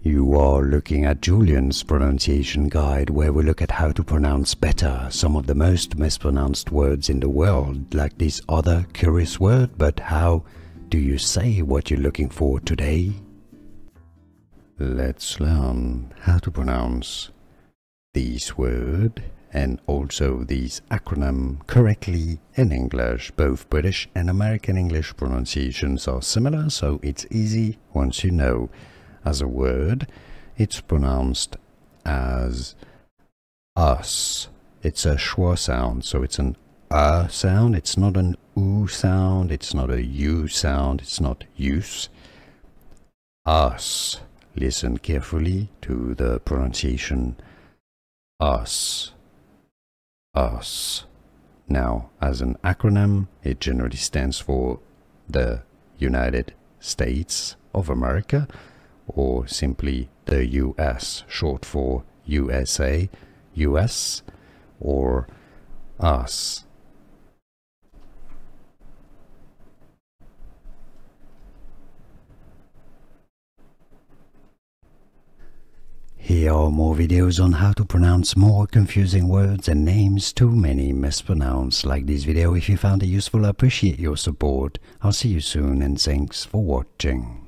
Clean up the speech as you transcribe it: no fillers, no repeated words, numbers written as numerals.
You are looking at Julian's pronunciation guide, where we look at how to pronounce better some of the most mispronounced words in the world, like this other curious word. But how do you say what you're looking for today? Let's learn how to pronounce this word and also this acronym correctly in English. Both British and American English pronunciations are similar, so it's easy once you know. As a word, it's pronounced as us. It's a schwa sound, so it's an sound. It's not an oo sound. It's not a u sound. It's not use. Us. Listen carefully to the pronunciation. Us. Us. Now, as an acronym, it generally stands for the United States of America, or simply the US, short for USA, US, or us. Here are more videos on how to pronounce more confusing words and names too many mispronounced. Like this video if you found it useful. I appreciate your support. I'll see you soon and thanks for watching.